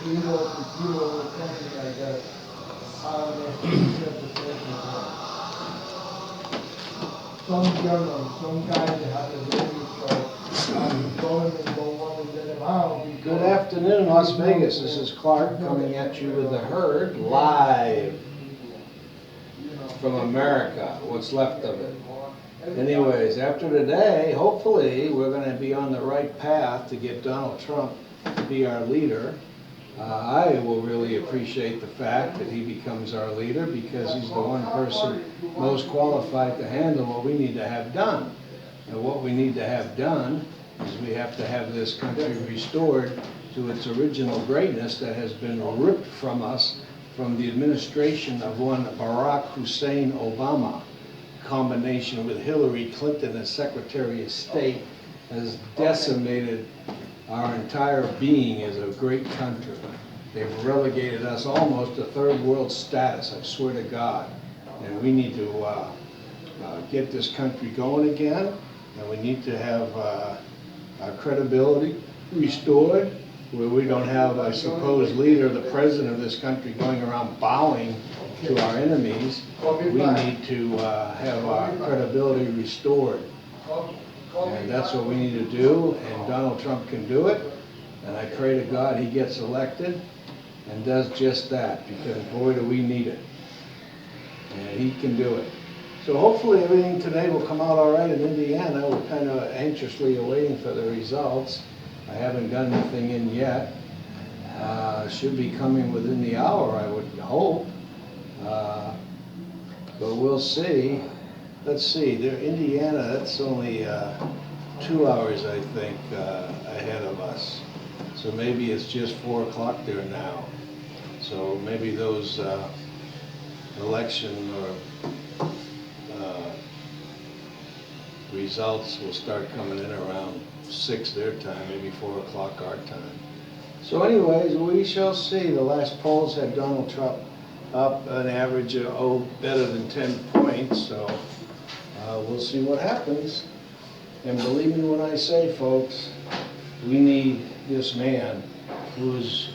Some journal, some guy that had a radio show, told him and don't want to let him out. Good afternoon, Las Vegas. This is Clark coming at you with the herd live from America, what's left of it. Anyways, after today, hopefully, we're going to be on the right path to get Donald Trump to be our leader. I will really appreciate the fact that he becomes our leader because he's the one person most qualified to handle what we need to have done. And what we need to have done is we have to have this country restored to its original greatness that has been ripped from us from the administration of one Barack Hussein Obama. Combination with Hillary Clinton as Secretary of State has decimated our entire being as a great country. They've relegated us almost to third world status, I swear to God. And we need to get this country going again, and we need to have our credibility restored, where we don't have a supposed leader, the president of this country, going around bowing to our enemies. We need to have our credibility restored. And that's what we need to do, and Donald Trump can do it. And I pray to God he gets elected and does just that, because boy do we need it. And he can do it. So hopefully everything today will come out all right in Indiana. We're kind of anxiously awaiting for the results. I haven't got anything in yet. Should be coming within the hour, I would hope. But we'll see. Let's see, Indiana, that's only 2 hours, I think, ahead of us. So maybe it's just 4 o'clock there now. So maybe those election or results will start coming in around 6 their time, maybe 4 o'clock our time. So anyways, we shall see. The last polls had Donald Trump up an average of better than 10 points, so we'll see what happens. And believe me when I say, folks, we need this man who's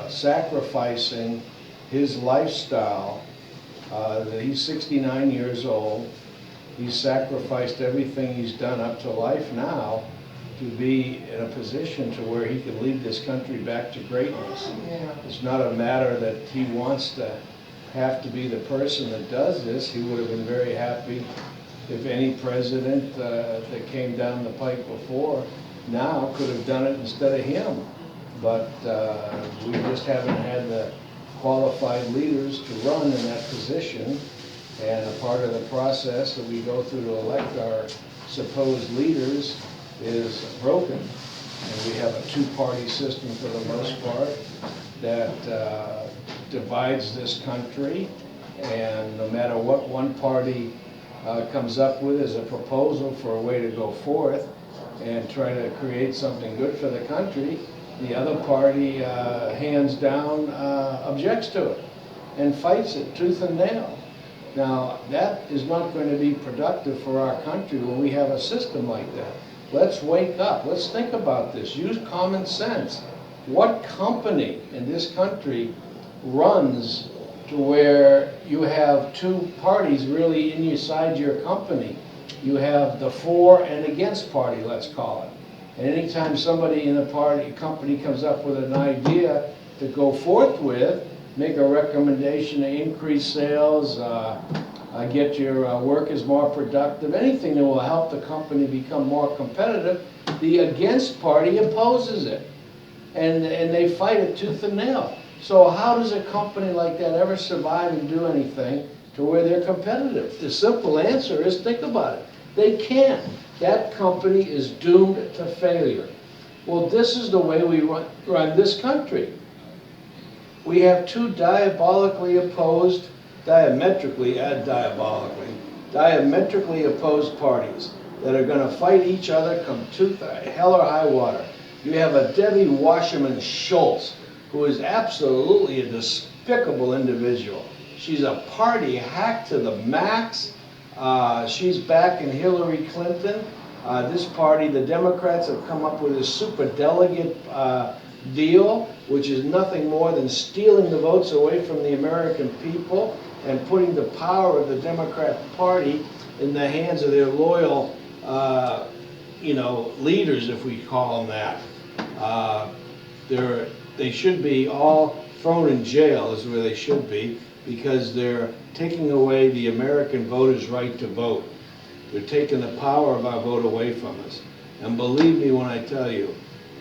sacrificing his lifestyle. That he's 69 years old. He's sacrificed everything he's done up to life now to be in a position to where he can lead this country back to greatness. It's not a matter that he wants to have to be the person that does this. He would have been very happy if any president that came down the pike before now could have done it instead of him. But we just haven't had the qualified leaders to run in that position. And a part of the process that we go through to elect our supposed leaders is broken. And we have a two-party system for the most part that divides this country. And no matter what one party comes up with as a proposal for a way to go forth and try to create something good for the country, the other party hands down objects to it and fights it tooth and nail. Now that is not going to be productive for our country when we have a system like that. Let's wake up. Let's think about this. Use common sense. What company in this country runs to where you have two parties really inside your company? You have the for and against party, let's call it. And anytime somebody in a company comes up with an idea to go forth with, make a recommendation to increase sales, get your workers more productive, anything that will help the company become more competitive, the against party opposes it. And they fight it tooth and nail. So how does a company like that ever survive and do anything to where they're competitive? The simple answer is, think about it. They can't. That company is doomed to failure. Well, this is the way we run this country. We have two diametrically opposed parties that are going to fight each other come tooth, hell or high water. You have a Debbie Wasserman Schultz, who is absolutely a despicable individual. She's a party hack to the max. She's backing Hillary Clinton. This party, the Democrats, have come up with a super delegate deal which is nothing more than stealing the votes away from the American people and putting the power of the Democrat Party in the hands of their loyal, leaders, if we call them that. They should be all thrown in jail, is where they should be, because they're taking away the American voters' right to vote. They're taking the power of our vote away from us. And believe me when I tell you,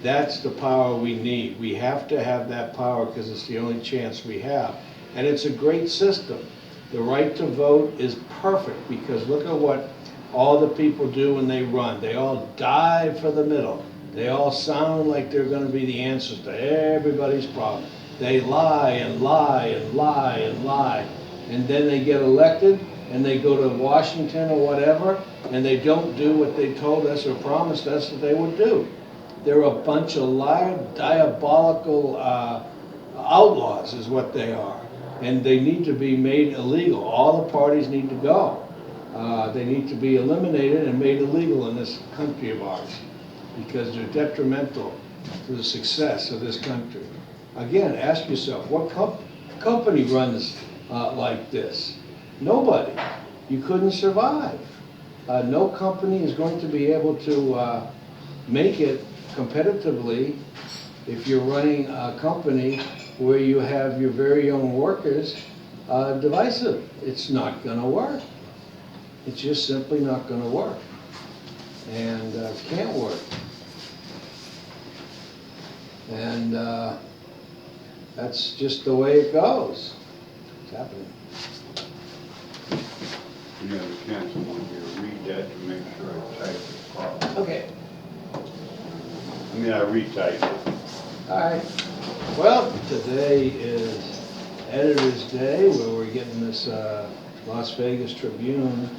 that's the power we need. We have to have that power because it's the only chance we have. And it's a great system. The right to vote is perfect because look at what all the people do when they run. They all dive for the middle. They all sound like they're going to be the answers to everybody's problem. They lie and lie and lie and lie. And then they get elected and they go to Washington or whatever and they don't do what they told us or promised us that they would do. They're a bunch of liar, diabolical outlaws is what they are. And they need to be made illegal. All the parties need to go. They need to be eliminated and made illegal in this country of ours because they're detrimental to the success of this country. Again, ask yourself, what company runs like this? Nobody. You couldn't survive. No company is going to be able to make it competitively if you're running a company where you have your very own workers divisive. It's not going to work. It's just simply not going to work. And can't work. And that's just the way it goes. It's happening. You have a chance, I want you to read that to make sure I typed it properly. Okay. I retyped it. All right. Well, today is Editor's Day, where we're getting this Las Vegas Tribune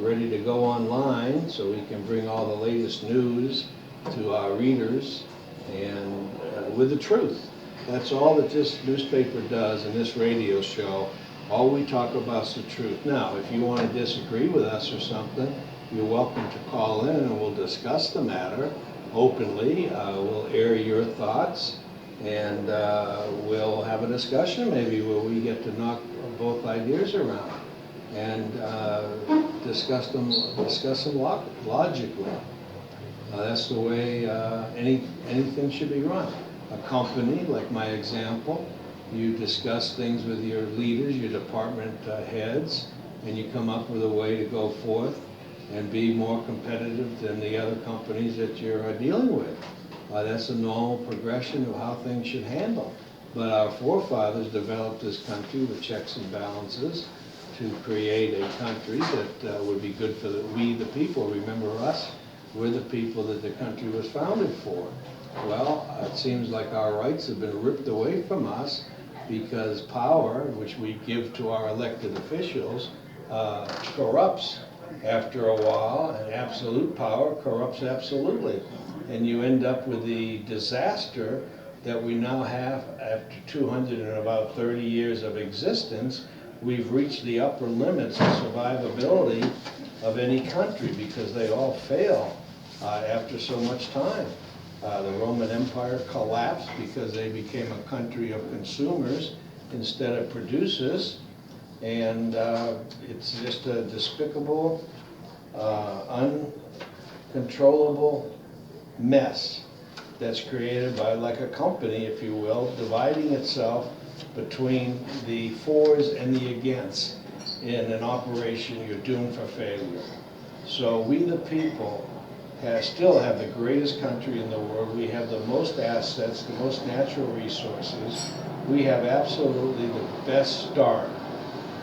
ready to go online so we can bring all the latest news to our readers and with the truth. That's all that this newspaper does and this radio show. All we talk about is the truth. Now, if you want to disagree with us or something, you're welcome to call in and we'll discuss the matter openly. We'll air your thoughts and we'll have a discussion maybe where we get to knock both ideas around and discuss them logically. That's the way anything should be run. A company, like my example, you discuss things with your leaders, your department heads, and you come up with a way to go forth and be more competitive than the other companies that you're dealing with. That's a normal progression of how things should handle. But our forefathers developed this country with checks and balances to create a country that would be good for we the people. Remember us? We're the people that the country was founded for. Well, it seems like our rights have been ripped away from us because power, which we give to our elected officials, corrupts after a while, and absolute power corrupts absolutely. And you end up with the disaster that we now have after 230 years of existence. We've reached the upper limits of survivability of any country because they all fail after so much time. The Roman Empire collapsed because they became a country of consumers instead of producers, and it's just a despicable, uncontrollable mess that's created by, like a company, if you will, dividing itself between the fors and the against. In an operation, you're doomed for failure. So we the people still have the greatest country in the world. We have the most assets, the most natural resources. We have absolutely the best start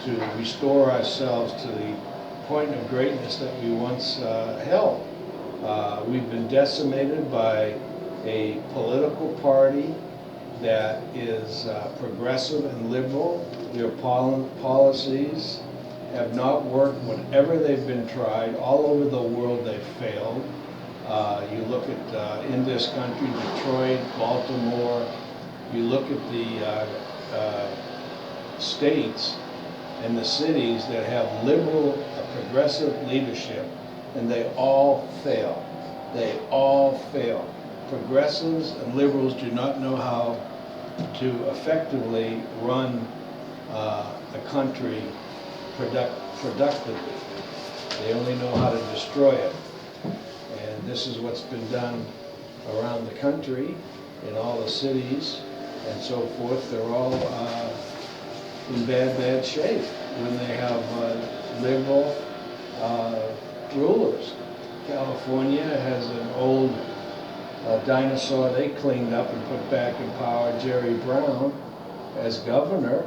to restore ourselves to the point of greatness that we once held. We've been decimated by a political party that is progressive and liberal. Their policies have not worked. Whatever they've been tried, all over the world they've failed. You look at, in this country, Detroit, Baltimore, you look at the states and the cities that have liberal, progressive leadership, and they all fail. They all fail. Progressives and liberals do not know how to effectively run a country productively. They only know how to destroy it. And this is what's been done around the country, in all the cities and so forth. They're all in bad shape when they have liberal rulers. California has an old dinosaur they cleaned up and put back in power, Jerry Brown, as governor.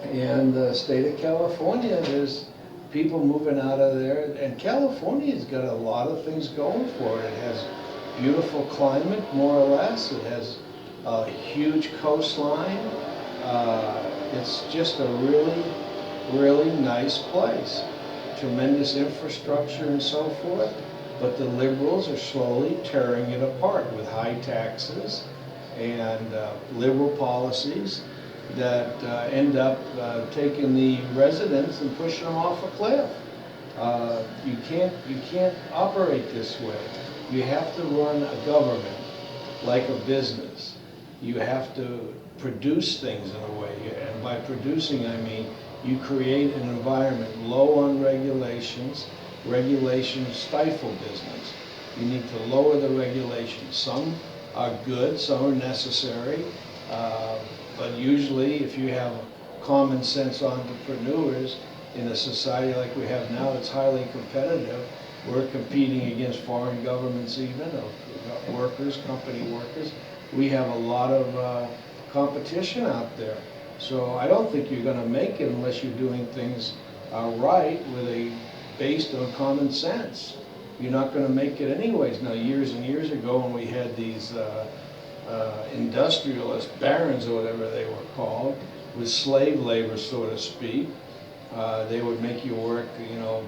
And the state of California, there's people moving out of there, and California's got a lot of things going for it. It has beautiful climate, more or less. It has a huge coastline. It's just a really, really nice place. Tremendous infrastructure and so forth, but the liberals are slowly tearing it apart with high taxes and liberal policies that end up taking the residents and pushing them off a cliff. You can't operate this way. You have to run a government like a business. You have to produce things in a way, and by producing I mean you create an environment low on regulations. Regulations stifle business. You need to lower the regulations. Some are good, some are necessary, but usually if you have common sense entrepreneurs in a society like we have now, it's highly competitive. We're competing against foreign governments even, of workers, company workers. We have a lot of competition out there. So I don't think you're going to make it unless you're doing things right based on common sense. You're not going to make it anyways. Now, years and years ago when we had these industrialist barons or whatever they were called, with slave labor, so to speak, they would make you work,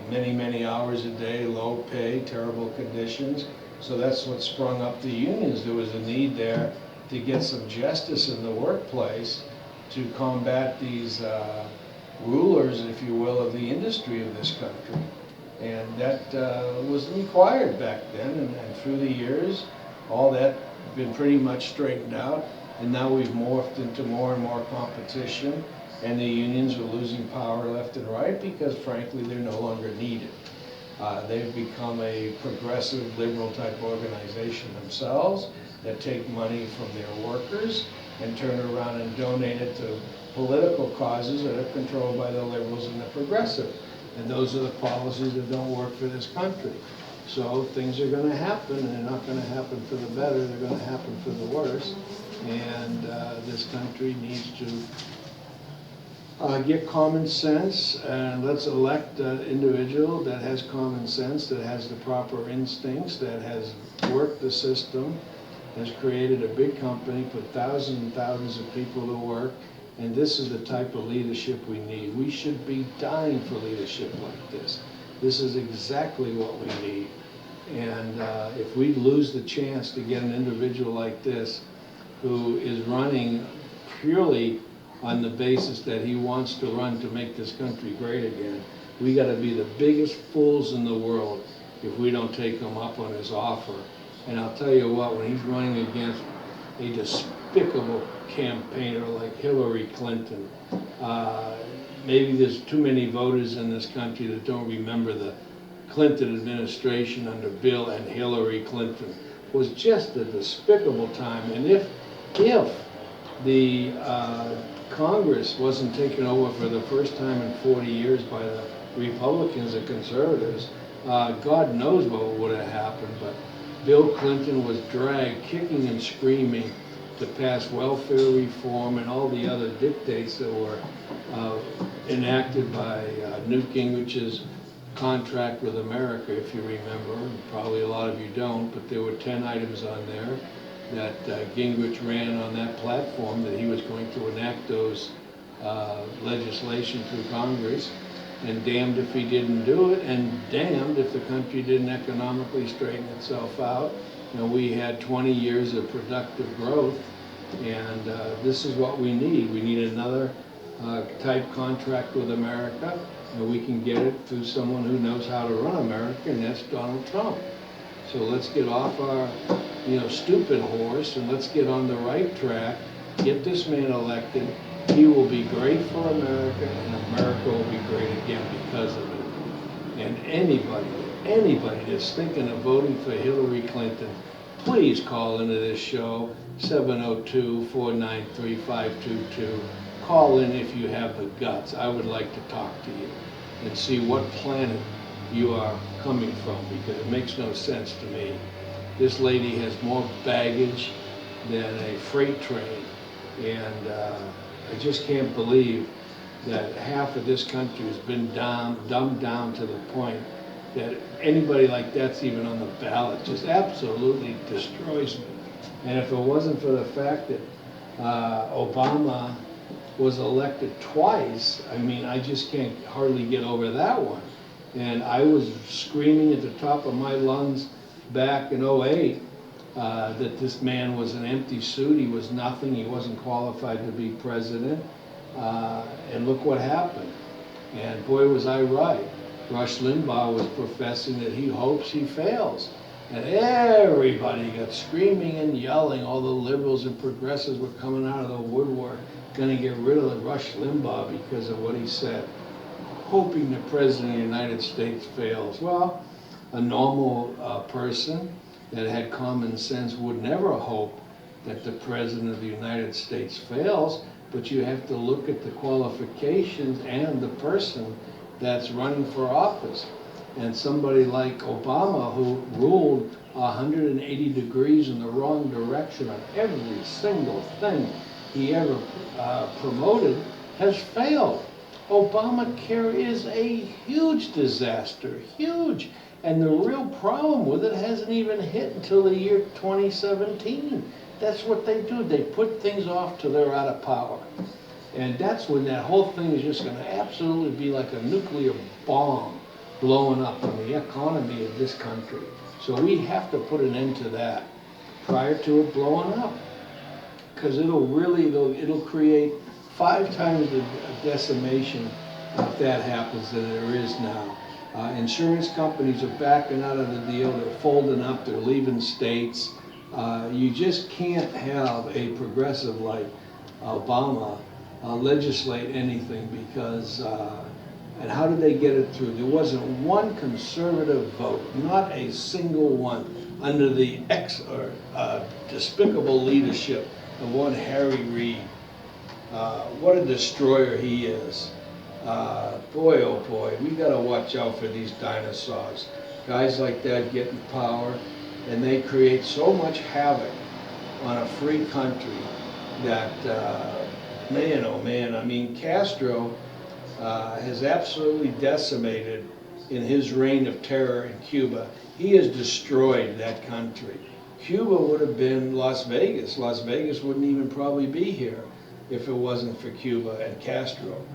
many, many hours a day, low pay, terrible conditions. So that's what sprung up the unions. There was a need there to get some justice in the workplace to combat these rulers, if you will, of the industry of this country. And that was required back then, and through the years, all that been pretty much straightened out, and now we've morphed into more and more competition, and the unions are losing power left and right because, frankly, they're no longer needed. They've become a progressive, liberal type organization themselves that take money from their workers and turn it around and donate it to political causes that are controlled by the liberals and the progressive. And those are the policies that don't work for this country. So things are going to happen, and they're not going to happen for the better, they're going to happen for the worse. And this country needs to get common sense, and let's elect an individual that has common sense, that has the proper instincts, that has worked the system, has created a big company, put thousands and thousands of people to work, and this is the type of leadership we need. We should be dying for leadership like this. This is exactly what we need. And if we lose the chance to get an individual like this, who is running purely on the basis that he wants to run to make this country great again, we got to be the biggest fools in the world if we don't take him up on his offer. And I'll tell you what, when he's running against a despicable campaigner like Hillary Clinton, maybe there's too many voters in this country that don't remember the Clinton administration under Bill and Hillary Clinton. It was just a despicable time. And if the Congress wasn't taken over for the first time in 40 years by the Republicans and conservatives, God knows what would have happened. But Bill Clinton was dragged kicking and screaming to pass welfare reform and all the other dictates that were enacted by Newt Gingrich's contract with America, if you remember. Probably a lot of you don't, but there were 10 items on there that Gingrich ran on that platform that he was going to enact those legislation through Congress, and damned if he didn't do it, and damned if the country didn't economically straighten itself out. We had 20 years of productive growth, and this is what we need. We need another type contract with America, and we can get it through someone who knows how to run America, and that's Donald Trump. So let's get off our stupid horse, and let's get on the right track get this man elected. He will be great for America, and America will be great again because of it. And anybody that's thinking of voting for Hillary Clinton, please call into this show, 702-493-522. Call in if you have the guts. I would like to talk to you and see what planet you are coming from, because it makes no sense to me. This lady has more baggage than a freight train, and I just can't believe that half of this country has been dumbed down to the point that anybody like that's even on the ballot. Just absolutely destroys me. And if it wasn't for the fact that Obama was elected twice, I mean, I just can't hardly get over that one. And I was screaming at the top of my lungs back in '08 that this man was an empty suit, he was nothing, he wasn't qualified to be president. And look what happened. And boy, was I right. Rush Limbaugh was professing that he hopes he fails. And everybody got screaming and yelling. All the liberals and progressives were coming out of the woodwork, going to get rid of Rush Limbaugh because of what he said, hoping the President of the United States fails. Well, a normal person that had common sense would never hope that the President of the United States fails, but you have to look at the qualifications and the person that's running for office. And somebody like Obama, who ruled 180 degrees in the wrong direction on every single thing he ever promoted, has failed. Obamacare is a huge disaster, huge. And the real problem with it hasn't even hit until the year 2017. That's what they do. They put things off till they're out of power. And that's when that whole thing is just going to absolutely be like a nuclear bomb blowing up on the economy of this country. So we have to put an end to that prior to it blowing up. Because it'll create 5 times the decimation if that happens than there is now. Insurance companies are backing out of the deal. They're folding up. They're leaving states. You just can't have a progressive like Obama legislate anything because, and how did they get it through? There wasn't one conservative vote, not a single one, under the despicable leadership of one Harry Reid. What a destroyer he is. Boy, oh boy, we gotta watch out for these dinosaurs. Guys like that get in power and they create so much havoc on a free country that, man, oh man, I mean, Castro has absolutely decimated in his reign of terror in Cuba. He has destroyed that country. Cuba would have been Las Vegas. Las Vegas wouldn't even probably be here if it wasn't for Cuba and Castro.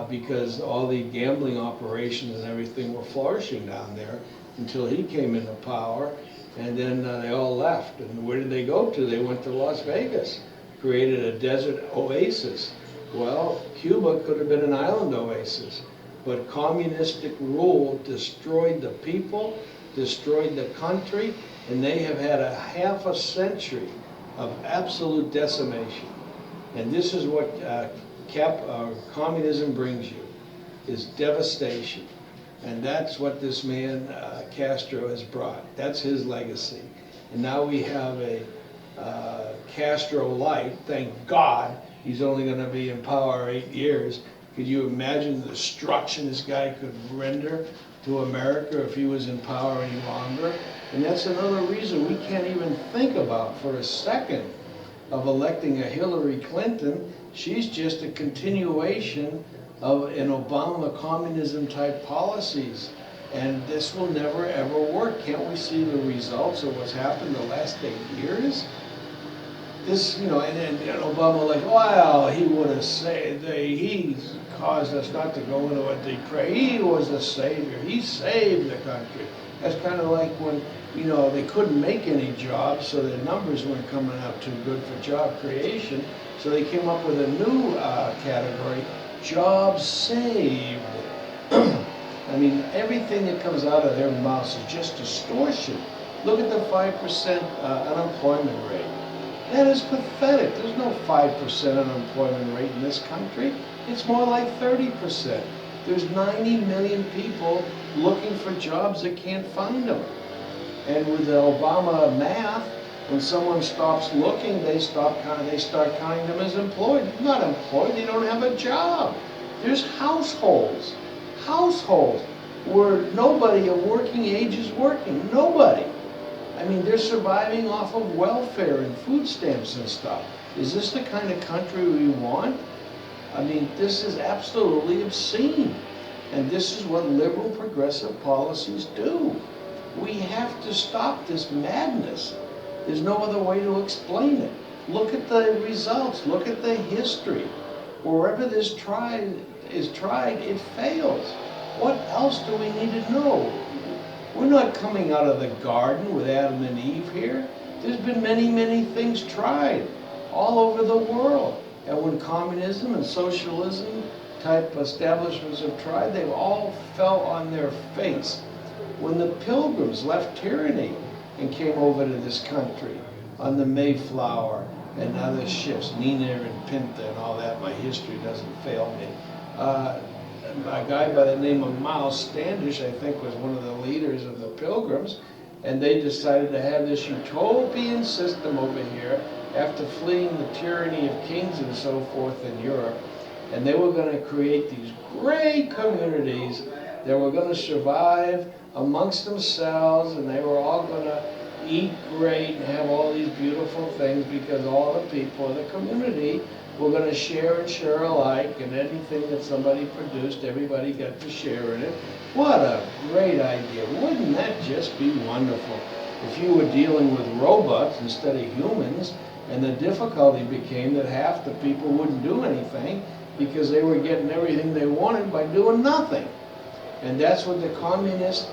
Because all the gambling operations and everything were flourishing down there until he came into power, and then they all left. And where did they go to? They went to Las Vegas, created a desert oasis. Well, Cuba could have been an island oasis, but communistic rule destroyed the people, destroyed the country, and they have had a half a century of absolute decimation. And this is what communism brings you, is devastation. And that's what this man, Castro, has brought. That's his legacy. And now we have a Castro-light, thank God. He's only going to be in power 8 years. Could you imagine the destruction this guy could render to America if he was in power any longer? And that's another reason we can't even think about for a second of electing a Hillary Clinton. She's just a continuation of an Obama communism type policies. And this will never ever work. Can't we see the results of what's happened the last 8 years? This, you know, and Obama like, well, he would have said, he caused us not to go into a depression. He was the savior. He saved the country. That's kind of like when, you know, they couldn't make any jobs, so their numbers weren't coming out too good for job creation. So they came up with a new category, jobs saved. I mean, everything that comes out of their mouths is just distortion. Look at the 5% unemployment rate. That is pathetic. There's no 5% unemployment rate in this country. It's more like 30%. There's 90 million people looking for jobs that can't find them. And with the Obama math, when someone stops looking, they start counting them as employed. Not employed, they don't have a job. There's households where nobody of working age is working. Nobody. I mean, they're surviving off of welfare and food stamps and stuff. Is this the kind of country we want? I mean, this is absolutely obscene. And this is what liberal progressive policies do. We have to stop this madness. There's no other way to explain it. Look at the results. Look at the history. Wherever this is tried, it fails. What else do we need to know? We're not coming out of the garden with Adam and Eve here. There's been many, many things tried all over the world. And when communism and socialism type establishments have tried, they've all fell on their face. When the Pilgrims left tyranny and came over to this country on the Mayflower and other ships, Nina and Pinta and all that, my history doesn't fail me. A guy by the name of Miles Standish, I think, was one of the leaders of the Pilgrims, and they decided to have this utopian system over here after fleeing the tyranny of kings and so forth in Europe. And they were going to create these great communities that were going to survive amongst themselves, and they were all going to eat great and have all these beautiful things because all the people in the community were going to share and share alike, and anything that somebody produced, everybody got to share in it. What a great idea. Wouldn't that just be wonderful if you were dealing with robots instead of humans, and the difficulty became that half the people wouldn't do anything because they were getting everything they wanted by doing nothing. And that's what the communists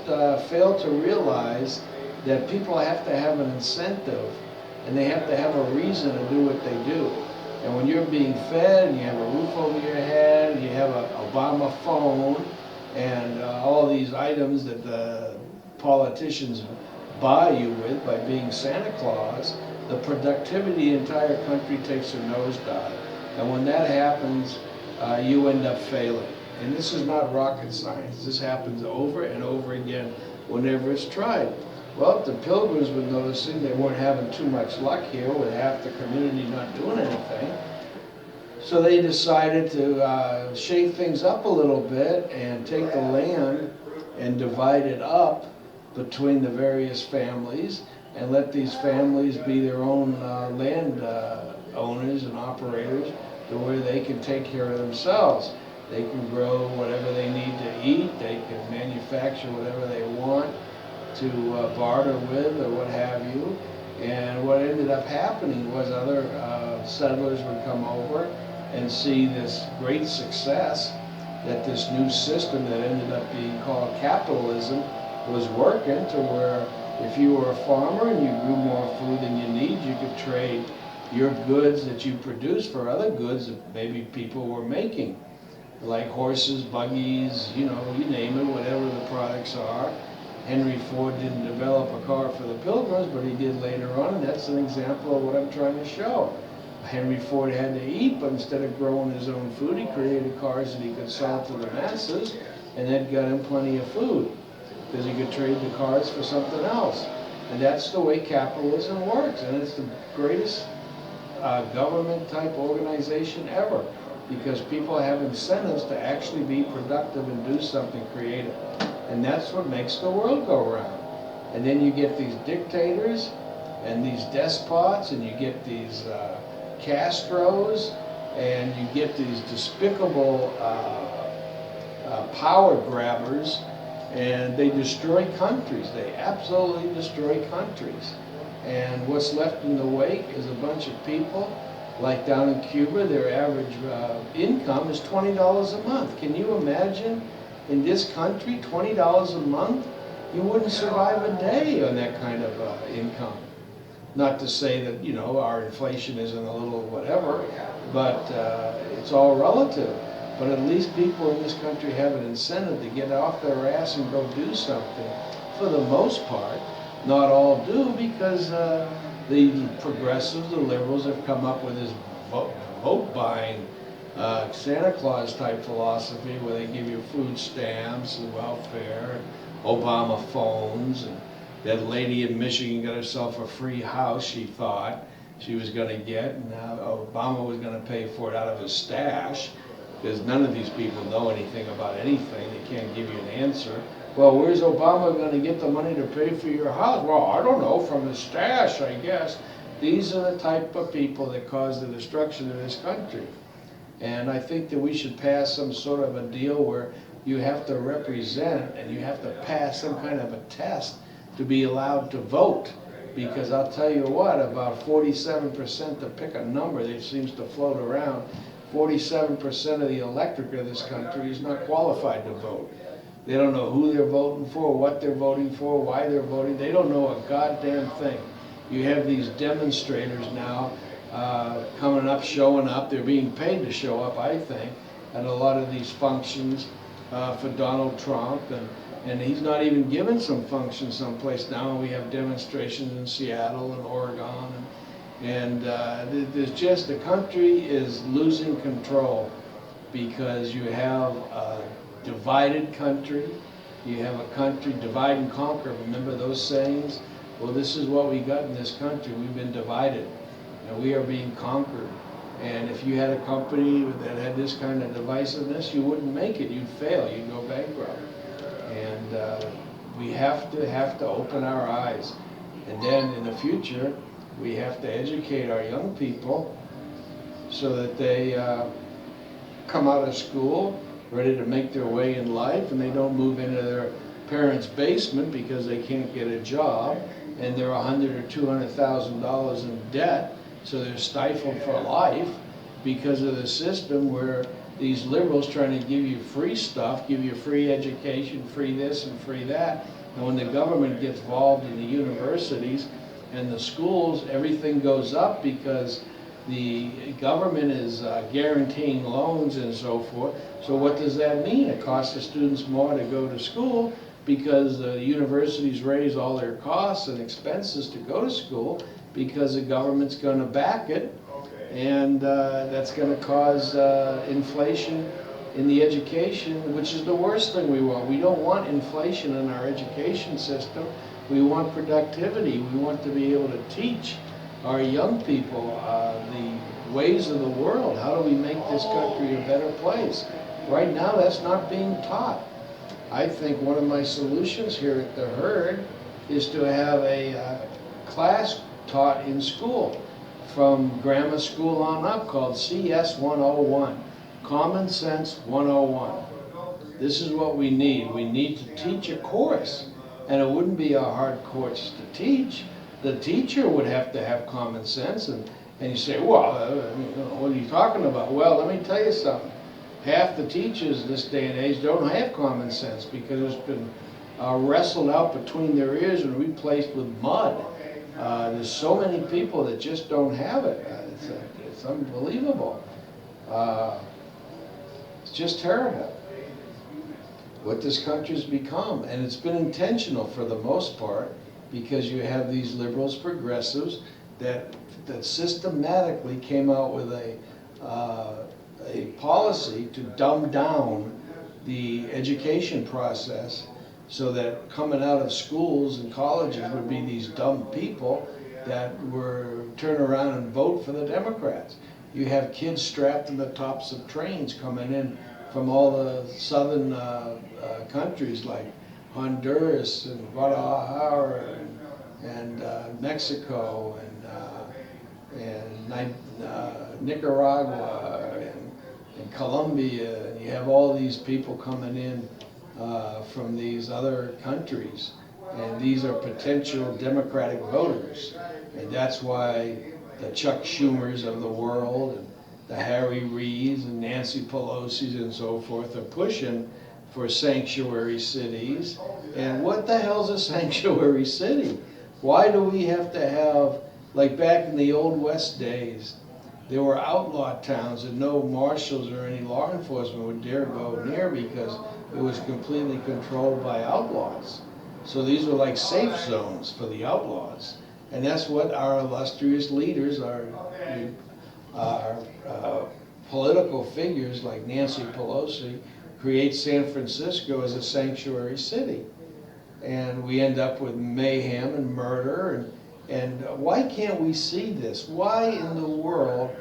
failed to realize, that people have to have an incentive and they have to have a reason to do what they do. And when you're being fed and you have a roof over your head and you have an Obama phone and all these items that the politicians buy you with by being Santa Claus, the productivity of the entire country takes a nosedive. And when that happens, you end up failing. And this is not rocket science. This happens over and over again whenever it's tried. Well, the Pilgrims were noticing they weren't having too much luck here with half the community not doing anything. So they decided to shake things up a little bit and take the land and divide it up between the various families and let these families be their own land owners and operators to where they can take care of themselves. They can grow whatever they need to eat, they can manufacture whatever they want to barter with or what have you. And what ended up happening was other settlers would come over and see this great success that this new system that ended up being called capitalism was working, to where if you were a farmer and you grew more food than you need, you could trade your goods that you produce for other goods that maybe people were making, like horses, buggies, you know, you name it, whatever the products are. Henry Ford didn't develop a car for the Pilgrims, but he did later on, and that's an example of what I'm trying to show. Henry Ford had to eat, but instead of growing his own food, he created cars that he could sell to the masses, and that got him plenty of food, because he could trade the cars for something else. And that's the way capitalism works, and it's the greatest government-type organization ever, because people have incentives to actually be productive and do something creative. And that's what makes the world go round. And then you get these dictators and these despots, and you get these Castros, and you get these despicable power grabbers, and they destroy countries. They absolutely destroy countries. And what's left in the wake is a bunch of people, like down in Cuba, their average income is $20 a month. Can you imagine? In this country, $20 a month, you wouldn't survive a day on that kind of income. Not to say that, you know, our inflation isn't a little whatever, but it's all relative. But at least people in this country have an incentive to get off their ass and go do something. For the most part, not all do, because the progressives, the liberals have come up with this vote buying, Santa Claus type philosophy where they give you food stamps and welfare, and Obama phones, and that lady in Michigan got herself a free house she thought she was going to get, and now Obama was going to pay for it out of his stash, because none of these people know anything about anything. They can't give you an answer. Well, where's Obama going to get the money to pay for your house? Well, I don't know, from his stash, I guess. These are the type of people that cause the destruction of this country. And I think that we should pass some sort of a deal where you have to represent and you have to pass some kind of a test to be allowed to vote. Because I'll tell you what, about 47%, to pick a number that seems to float around, 47% of the electorate of this country is not qualified to vote. They don't know who they're voting for, what they're voting for, why they're voting. They don't know a goddamn thing. You have these demonstrators now coming up, showing up. They're being paid to show up, I think, at a lot of these functions for Donald Trump. And he's not even given some functions someplace now. We have demonstrations in Seattle and Oregon. And there's just, the country is losing control because you have a divided country. You have a country, divide and conquer. Remember those sayings? Well, this is what we got in this country. We've been divided and we are being conquered. And if you had a company that had this kind of divisiveness, you wouldn't make it. You'd fail. You'd go bankrupt. And we have to open our eyes. And then in the future, we have to educate our young people so that they come out of school ready to make their way in life, and they don't move into their parents' basement because they can't get a job and they're $100,000 or $200,000 in debt, so they're stifled for life because of the system where these liberals trying to give you free stuff, give you free education, free this and free that, and when the government gets involved in the universities and the schools, everything goes up because the government is guaranteeing loans and so forth. So what does that mean? It costs the students more to go to school because the universities raise all their costs and expenses to go to school because the government's going to back it, and that's going to cause inflation in the education, which is the worst thing we want. We don't want inflation in our education system. We want productivity. We want to be able to teach our young people the ways of the world. How do we make this country a better place? Right now, that's not being taught. I think one of my solutions here at the Herd is to have a class taught in school from grammar school on up called CS 101, Common Sense 101. This is what we need. We need to teach a course, and it wouldn't be a hard course to teach. The teacher would have to have common sense, and you say, well, what are you talking about? Well, let me tell you something. Half the teachers this day and age don't have common sense because it's been wrestled out between their ears and replaced with mud. There's so many people that just don't have it. It's unbelievable. It's just terrible what this country's become, and it's been intentional for the most part because you have these liberals, progressives that systematically came out with a policy to dumb down the education process so that coming out of schools and colleges would be these dumb people that were turn around and vote for the Democrats. You have kids strapped in the tops of trains coming in from all the southern countries like Honduras and Guadalajara and Mexico and Nicaragua and Colombia, and you have all these people coming in from these other countries, and these are potential Democratic voters, and that's why the Chuck Schumers of the world and the Harry Reids and Nancy Pelosi's and so forth are pushing for sanctuary cities. And what the hell's a sanctuary city? Why do we have to have, like back in the old West days, there were outlaw towns that no marshals or any law enforcement would dare go near because it was completely controlled by outlaws. So these were like safe zones for the outlaws. And that's what our illustrious leaders, our political figures like Nancy Pelosi, create San Francisco as a sanctuary city. And we end up with mayhem and murder. And why can't we see this? Why in the world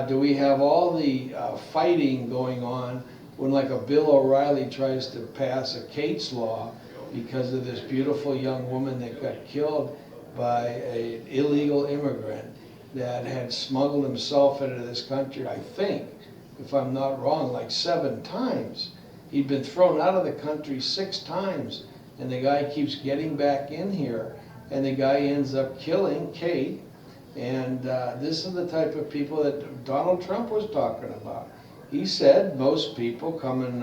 do we have all the fighting going on when, like, a Bill O'Reilly tries to pass a Cates law because of this beautiful young woman that got killed by an illegal immigrant that had smuggled himself into this country, I think, if I'm not wrong, like 7 times. He'd been thrown out of the country 6 times, and the guy keeps getting back in here, and the guy ends up killing Kate. And this is the type of people that Donald Trump was talking about. He said most people coming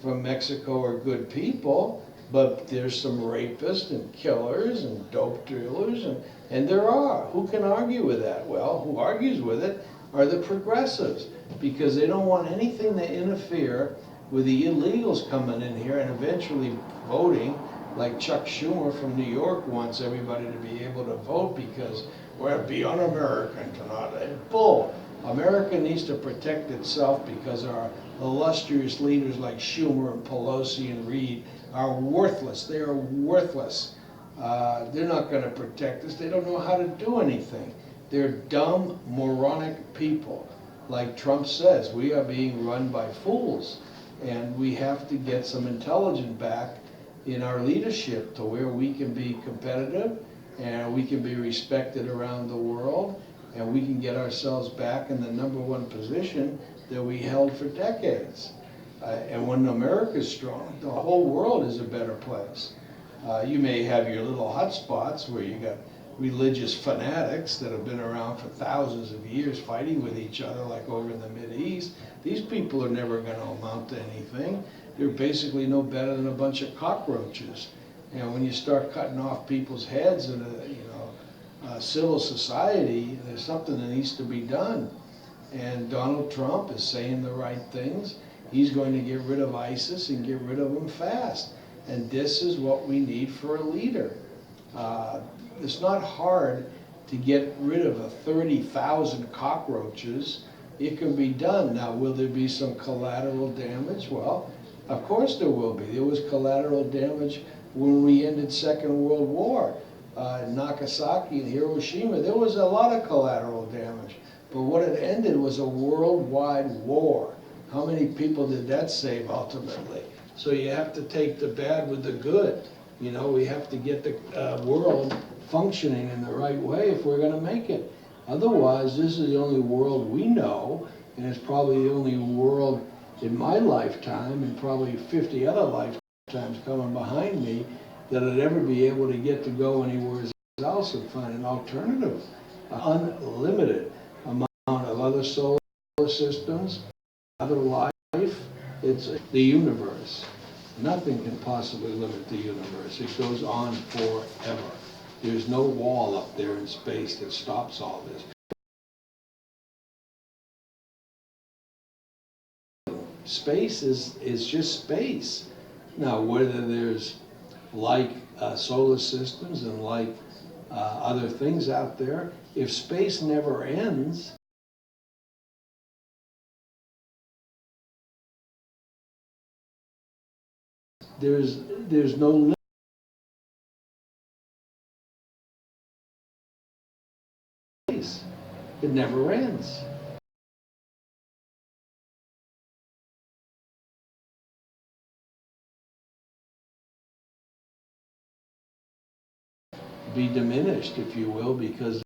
from Mexico are good people, but there's some rapists and killers and dope dealers, and there are. Who can argue with that? Well, who argues with it are the progressives, because they don't want anything to interfere with the illegals coming in here and eventually voting, like Chuck Schumer from New York wants everybody to be able to vote because we're be un-American tonight. Bull. America needs to protect itself because our illustrious leaders like Schumer and Pelosi and Reid are worthless. They are worthless. They're not going to protect us. They don't know how to do anything. They're dumb, moronic people. Like Trump says, we are being run by fools. And we have to get some intelligence back in our leadership to where we can be competitive and we can be respected around the world, and we can get ourselves back in the #1 position that we held for decades. And when America's strong, the whole world is a better place. You may have your little hot spots where you got religious fanatics that have been around for thousands of years fighting with each other, like over in the Mideast. These people are never going to amount to anything. They're basically no better than a bunch of cockroaches. And when you start cutting off people's heads in a civil society, there's something that needs to be done. And Donald Trump is saying the right things. He's going to get rid of ISIS and get rid of them fast. And this is what we need for a leader. It's not hard to get rid of 30,000 cockroaches. It can be done. Now, will there be some collateral damage? Well, of course there will be. There was collateral damage when we ended Second World War. Nagasaki and Hiroshima, there was a lot of collateral damage. But what it ended was a worldwide war. How many people did that save ultimately? So you have to take the bad with the good. You know, we have to get the world functioning in the right way if we're going to make it. Otherwise, this is the only world we know, and it's probably the only world in my lifetime and probably 50 other lifetimes coming behind me that I'd ever be able to get to go anywhere else and find an alternative. Unlimited amount of other solar systems, other life. It's the universe. Nothing can possibly limit the universe. It goes on forever. There's no wall up there in space that stops all this. Space is just space. Now, whether there's like solar systems and like other things out there, if space never ends, there's no limit. It never ends. Be diminished, if you will, because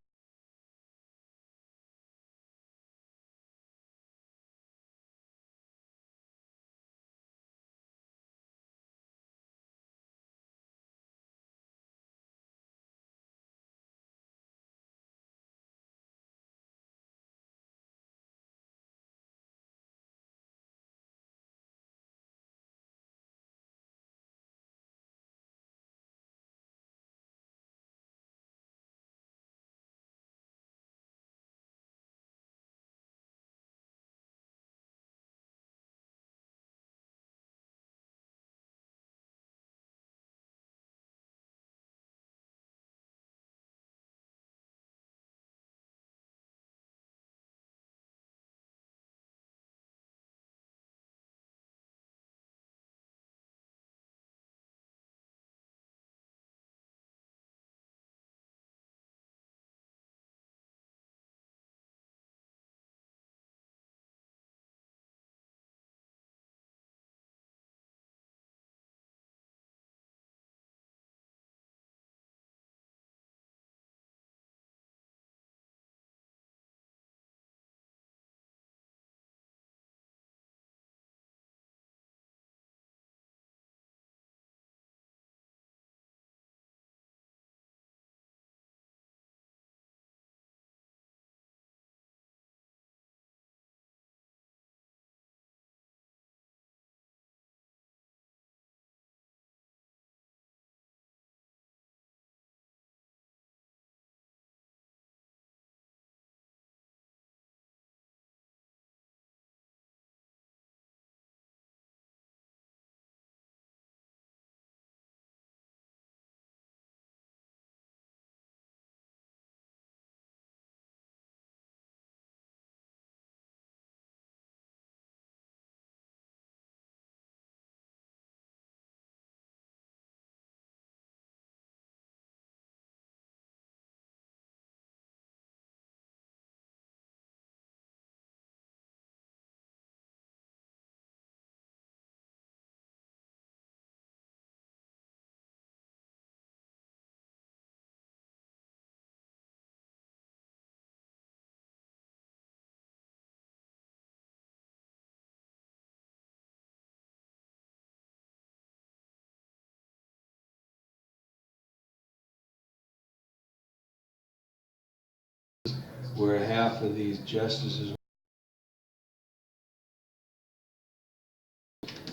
where half of these justices,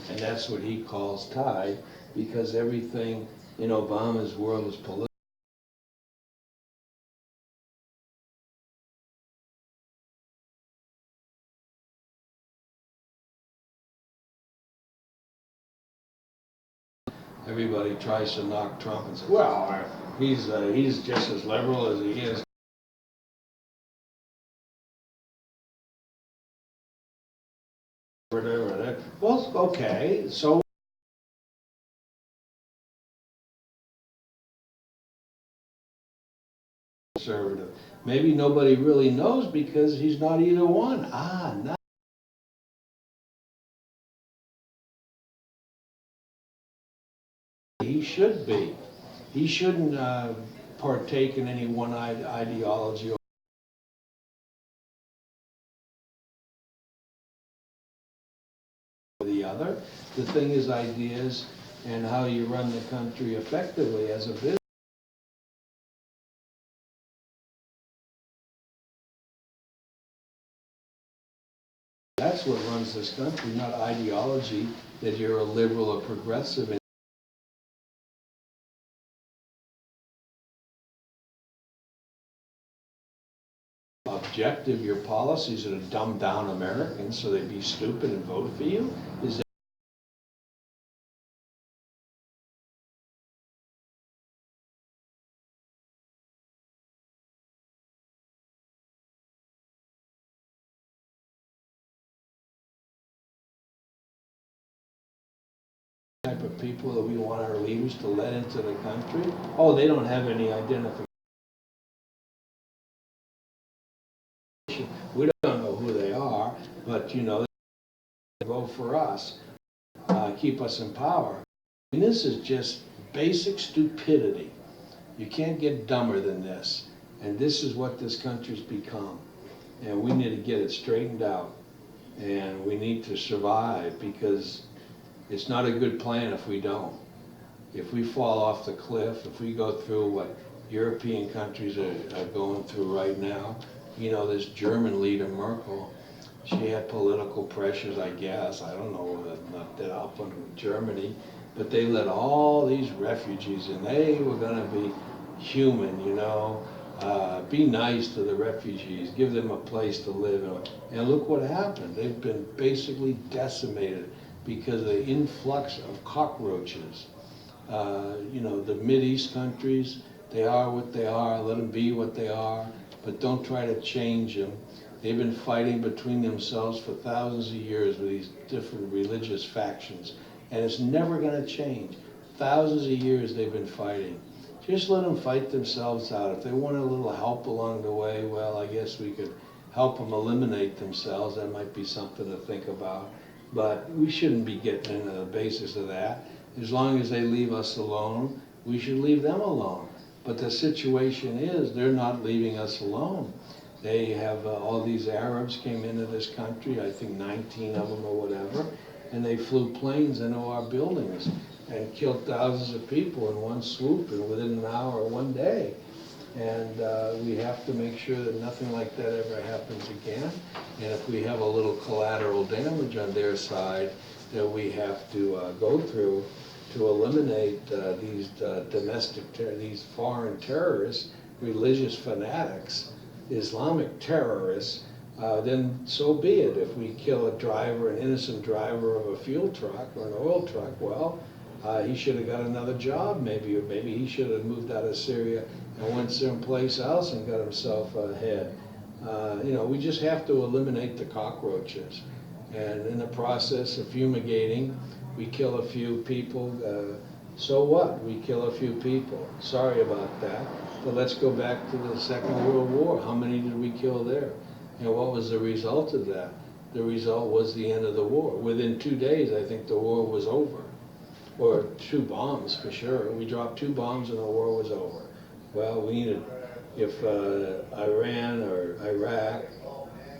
and that's what he calls tied, because everything in Obama's world is political. Everybody tries to knock Trump and say, well, he's just as liberal as he is. Whatever. Well, okay, so conservative. Maybe nobody really knows because he's not either one. No. He should be. He shouldn't partake in any one ideology or the other. The thing is ideas and how you run the country effectively as a business. That's what runs this country, not ideology that you're a liberal or progressive. Objective, your policies are to dumb down Americans so they'd be stupid and vote for you? Is that type of people that we want our leaders to let into the country? Oh, they don't have any identification. We don't know who they are, but you know, they vote for us, keep us in power. And this is just basic stupidity. You can't get dumber than this. And this is what this country's become. And we need to get it straightened out. And we need to survive, because it's not a good plan if we don't. If we fall off the cliff, if we go through what European countries are going through right now, you know, this German leader, Merkel, she had political pressures, I guess. I don't know, not that up on Germany, but they let all these refugees in. They were going to be human, you know, be nice to the refugees, give them a place to live. And look what happened. They've been basically decimated because of the influx of cockroaches. You know, the Mideast countries, they are what they are, let them be what they are, but don't try to change them. They've been fighting between themselves for thousands of years with these different religious factions, and it's never going to change. Thousands of years they've been fighting. Just let them fight themselves out. If they want a little help along the way, well, I guess we could help them eliminate themselves. That might be something to think about. But we shouldn't be getting into the basis of that. As long as they leave us alone, we should leave them alone. But the situation is, they're not leaving us alone. They have all these Arabs came into this country, I think 19 of them or whatever, and they flew planes into our buildings and killed thousands of people in one swoop and within an hour, one day. And we have to make sure that nothing like that ever happens again. And if we have a little collateral damage on their side that we have to go through to eliminate these foreign terrorists, religious fanatics, Islamic terrorists, then so be it. If we kill a driver, an innocent driver of a fuel truck or an oil truck, well, he should have got another job maybe, or maybe he should have moved out of Syria and went someplace else and got himself ahead. You know, we just have to eliminate the cockroaches. And in the process of fumigating, we kill a few people. So what? We kill a few people. Sorry about that. But let's go back to the Second World War. How many did we kill there? And what was the result of that? The result was the end of the war. Within 2 days, I think the war was over. Or 2 bombs, for sure. We dropped 2 bombs and the war was over. Well, we needed, if Iran or Iraq,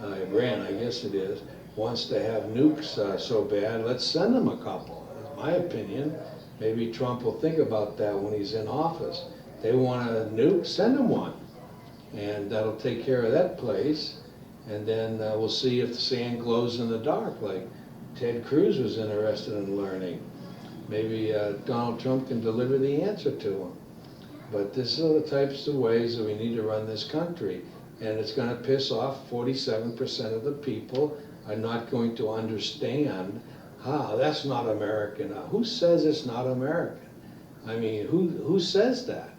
Iran, I guess it is, wants to have nukes so bad, let's send them a couple. In my opinion, maybe Trump will think about that when he's in office. They want a nuke, send them one. and that'll take care of that place. And then we'll see if the sand glows in the dark, like Ted Cruz was interested in learning. Maybe Donald Trump can deliver the answer to him. But this are the types of ways that we need to run this country. And it's going to piss off 47% of the people are not going to understand how that's not American. Who says it's not American? I mean, who says that?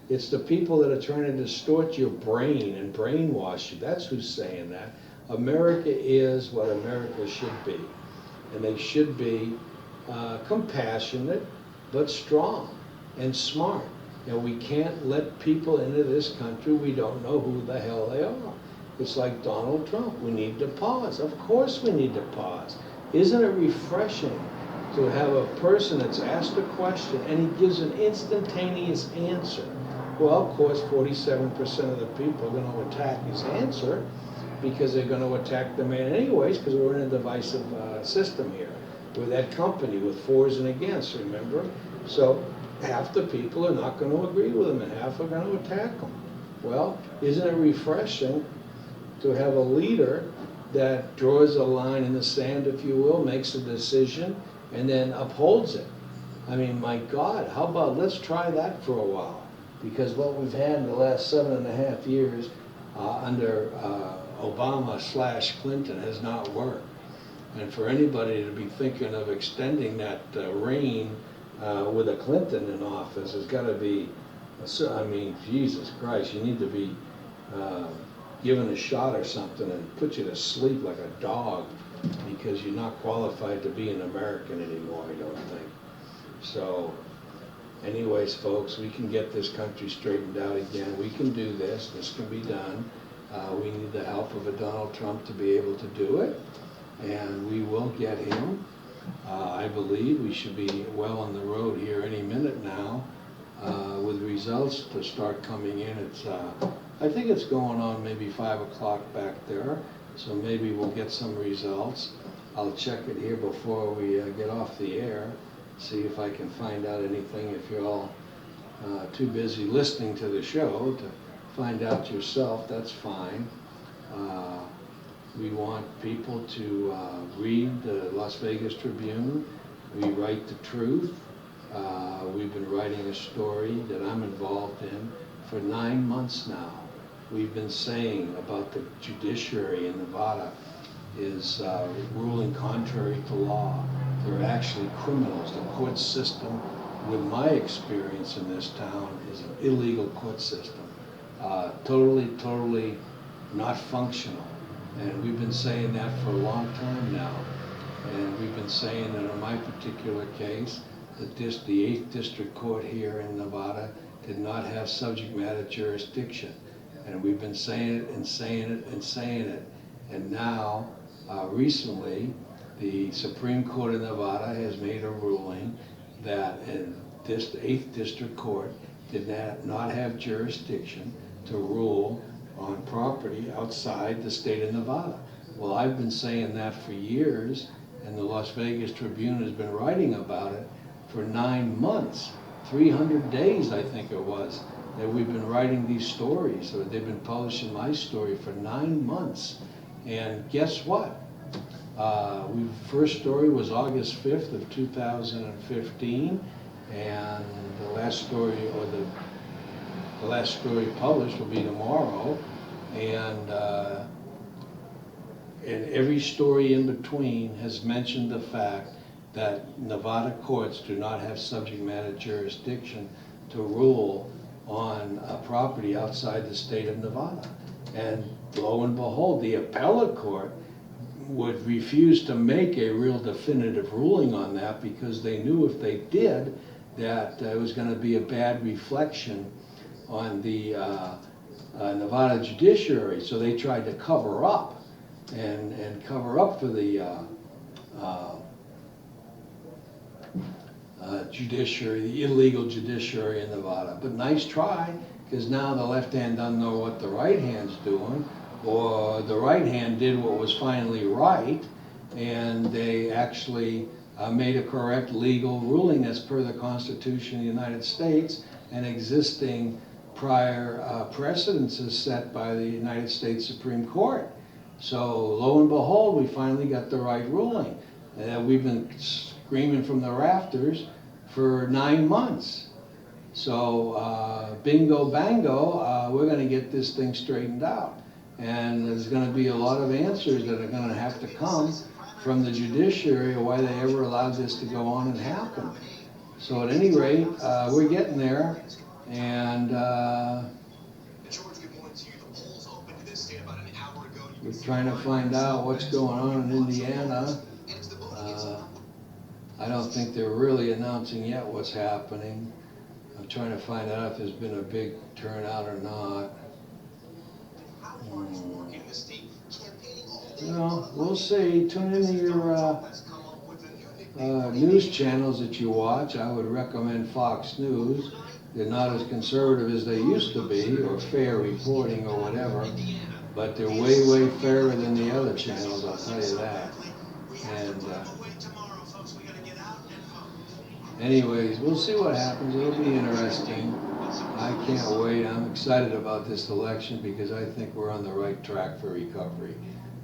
It's the people that are trying to distort your brain and brainwash you. That's who's saying that. America is what America should be. And they should be compassionate, but strong and smart. You know, we can't let people into this country we don't know who the hell they are. It's like Donald Trump. We need to pause. Of course we need to pause. Isn't it refreshing to have a person that's asked a question and he gives an instantaneous answer? Well, of course, 47% of the people are going to attack his answer because they're going to attack the man anyways, because we're in a divisive system here with that company with fors and against, remember? So half the people are not going to agree with him and half are going to attack him. Well, isn't it refreshing to have a leader that draws a line in the sand, if you will, makes a decision, and then upholds it? I mean, my God, how about let's try that for a while? Because what we've had in the last 7.5 years under Obama/Clinton has not worked. And for anybody to be thinking of extending that reign with a Clinton in office has got to be, I mean, Jesus Christ, you need to be given a shot or something and put you to sleep like a dog because you're not qualified to be an American anymore, I don't think. So anyways, folks, we can get this country straightened out again. We can do this. This can be done. We need the help of a Donald Trump to be able to do it, and we will get him. I believe we should be well on the road here any minute now with results to start coming in. It's, I think it's going on maybe 5 o'clock back there, so maybe we'll get some results. I'll check it here before we get off the air, see if I can find out anything. If you're all too busy listening to the show to find out yourself, that's fine. We want people to read the Las Vegas Tribune. We write the truth. We've been writing a story that I'm involved in for 9 months now. We've been saying about the judiciary in Nevada is ruling contrary to law. They're actually criminals. The court system, with my experience in this town, is an illegal court system. Totally not functional. And we've been saying that for a long time now. And we've been saying that in my particular case, that the 8th District Court here in Nevada did not have subject matter jurisdiction. And we've been saying it and saying it and saying it. And now, recently, the Supreme Court of Nevada has made a ruling that this 8th District Court did not have jurisdiction to rule on property outside the state of Nevada. Well, I've been saying that for years, and the Las Vegas Tribune has been writing about it for 9 months, 300 days I think it was, that we've been writing these stories, or they've been publishing my story for 9 months. And guess what? First story was August 5th of 2015, and the last story, or the last story published will be tomorrow, and every story in between has mentioned the fact that Nevada courts do not have subject matter jurisdiction to rule on property outside the state of Nevada. And lo and behold, the appellate court would refuse to make a real definitive ruling on that because they knew if they did that it was going to be a bad reflection on the Nevada judiciary. So they tried to cover up and cover up for the judiciary, the illegal judiciary in Nevada. But nice try, because now the left hand doesn't know what the right hand's doing, or the right hand did what was finally right, and they actually made a correct legal ruling as per the Constitution of the United States and existing prior precedences set by the United States Supreme Court. So lo and behold, we finally got the right ruling. We've been screaming from the rafters for 9 months. So bingo bango, we're gonna get this thing straightened out. And there's gonna be a lot of answers that are gonna have to come from the judiciary of why they ever allowed this to go on and happen. So at any rate, we're getting there, and we're trying to find out what's going on in Indiana. I don't think they're really announcing yet what's happening. I'm trying to find out if there's been a big turnout or not. Well, we'll see. Tune into your news channels that you watch. I would recommend Fox News. They're not as conservative as they used to be, or fair reporting or whatever, but they're way, way fairer than the other channels, I'll tell you that. And anyways, we'll see what happens. It'll be interesting. I can't wait. I'm excited about this election because I think we're on the right track for recovery.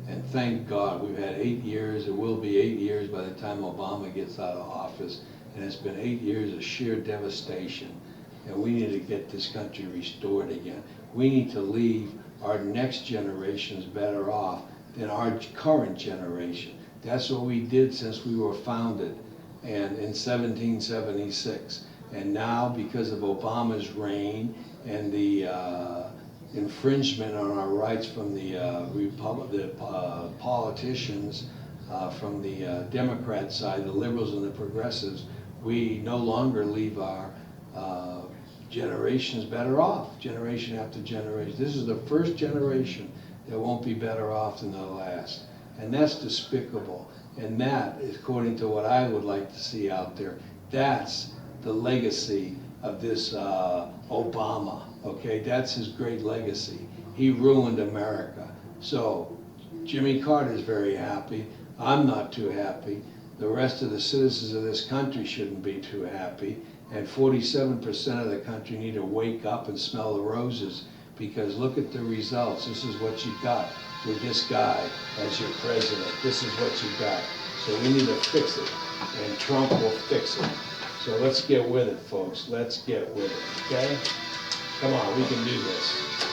And thank God, we've had 8 years. It will be 8 years by the time Obama gets out of office. And it's been 8 years of sheer devastation. And we need to get this country restored again. We need to leave our next generations better off than our current generation. That's what we did since we were founded and in 1776. And now, because of Obama's reign and the infringement on our rights from the politicians from the Democrat side, the liberals and the progressives, we no longer leave our generations better off, generation after generation. This is the first generation that won't be better off than the last. And that's despicable. And that, according to what I would like to see out there, that's the legacy of this Obama, okay? That's his great legacy. He ruined America. So Jimmy Carter's very happy. I'm not too happy. The rest of the citizens of this country shouldn't be too happy. And 47% of the country need to wake up and smell the roses, because look at the results. This is what you got with this guy as your president. This is what you got. So we need to fix it, and Trump will fix it. So let's get with it, folks. Let's get with it, okay? Come on, we can do this.